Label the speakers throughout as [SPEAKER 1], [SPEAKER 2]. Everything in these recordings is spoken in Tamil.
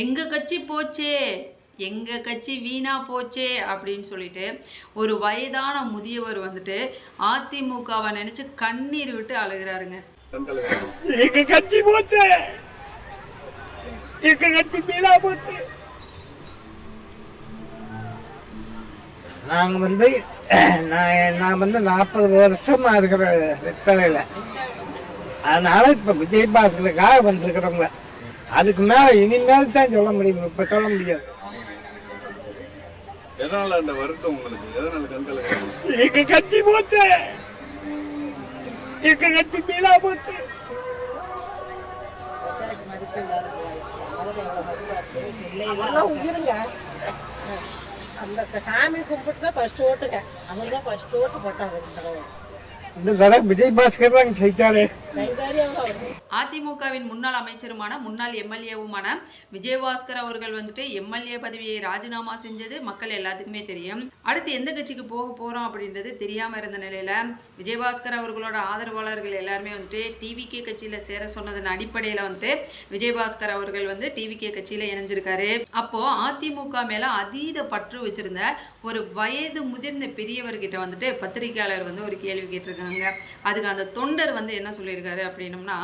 [SPEAKER 1] எங்கள் கட்சி போச்சே, எங்கள் கட்சி வீணா போச்சே அப்படின்னு சொல்லிட்டு ஒரு வயதான முதியவர் வந்துட்டு அதிமுகவை நினைச்சு கண்ணீர் விட்டு அழுகிறாருங்க.
[SPEAKER 2] எங்க கட்சி போச்சு, எங்க கட்சி வீணா போச்சு. நாங்க வந்து நான் வந்து 40 வருஷமா இருக்கிற ரெட்டலையில, அதனால இப்ப விஜயபாஸ்கருக்காக வந்திருக்கிறவங்க. அதுக்கு மேல இனிமேல் தான் சொல்ல முடியும், இப்ப சொல்ல முடியாது.
[SPEAKER 3] எதனால அந்த வருத்தம் உங்களுக்கு? எதனால கண்கள்?
[SPEAKER 2] எங்க கட்சி போச்சு, எங்க கட்சி வீணா போச்சு.
[SPEAKER 4] அந்த சாமி கும்பிட்டு தான் ஃபர்ஸ்ட் ஓட்டுங்க. அவங்க தான் ஃபர்ஸ்ட் ஓட்டு போட்டாங்க.
[SPEAKER 2] இந்த தடவை விஜயபாஸ்கர் தான் ஜெயிச்சாரு.
[SPEAKER 1] அதிமுகவின் முன்னாள் அமைச்சருமான முன்னாள் எம்எல்ஏவுமான விஜயபாஸ்கர் அவர்கள் வந்துட்டு எம்எல்ஏ பதவியை ராஜினாமா செஞ்சது மக்கள் எல்லாத்துக்குமே தெரியும். அடுத்து எந்த கட்சிக்கு போக போறோம் அப்படின்றது தெரியாம இருந்த நிலையில விஜயபாஸ்கர் அவர்களோட ஆதரவாளர்கள் எல்லாருமே வந்துட்டு டிவிகே கட்சியில சேர சொன்னதன் அடிப்படையில வந்துட்டு விஜயபாஸ்கர் அவர்கள் வந்து டிவிகே கட்சியில இணைஞ்சிருக்காரு. அப்போ அதிமுக மேல அதீத பற்று வச்சிருந்த ஒரு வயது முதிர்ந்த பெரியவர்கிட்ட வந்துட்டு பத்திரிகையாளர் வந்து ஒரு கேள்வி கேட்டிருக்காங்க. அதுக்கு அந்த தொண்டர் வந்து என்ன சொல்லியிருக்காரு அப்படின்னம்னா,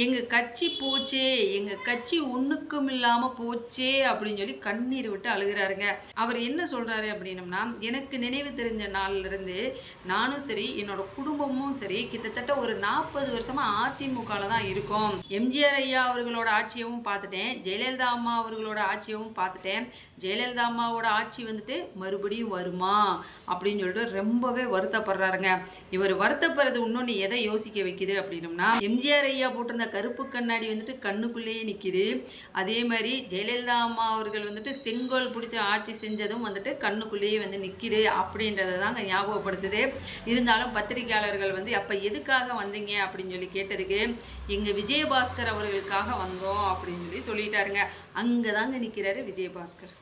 [SPEAKER 1] எங்க கட்சி போச்சே, எங்க கட்சி ஒண்ணுக்கும் இல்லாம போச்சே அப்படின்னு சொல்லி கண்ணீர் விட்டு அழுகிறாருங்க. அவர் என்ன சொல்றாரு அப்படின்னம்னா, எனக்கு நினைவு தெரிஞ்ச நாள்ல இருந்து நானும் சரி என்னோட குடும்பமும் சரி கிட்டத்தட்ட ஒரு 40 வருஷமா அதிமுகல தான் இருக்கோம். எம்ஜிஆர் ஐயா அவர்களோட ஆட்சியவும் பார்த்துட்டேன், ஜெயலலிதா அம்மா அவர்களோட ஆட்சியவும் பார்த்துட்டேன். ஜெயலலிதா அம்மாவோட ஆட்சி வந்துட்டு மறுபடியும் வருமா அப்படின்னு சொல்லிட்டு ரொம்பவே வருத்தப்படுறாருங்க. இவர் வருத்தப்படுறது இன்னொன்று எதை யோசிக்க வைக்குது அப்படின்னம்னா, எம்ஜிஆர் ஐயா போட்டிருந்த கருப்பு கண்ணாடி வந்துட்டு கண்ணுக்குள்ளேயே நிற்கிது. அதே மாதிரி ஜெயலலிதா அம்மா அவர்கள் வந்துட்டு செங்கோல் பிடிச்ச ஆட்சி செஞ்சதும் வந்துட்டு கண்ணுக்குள்ளேயே வந்து நிற்கிது அப்படின்றத தாங்க ஞாபகப்படுத்துது. இருந்தாலும் பத்திரிகையாளர்கள் வந்து அப்போ எதுக்காக வந்தீங்க அப்படின்னு சொல்லி கேட்டதுக்கு, எங்கள் விஜயபாஸ்கர் அவர்களுக்காக வந்தோம் அப்படின்னு சொல்லி சொல்லிட்டாருங்க. அங்கே தாங்க நிற்கிறாரு விஜயபாஸ்கர்.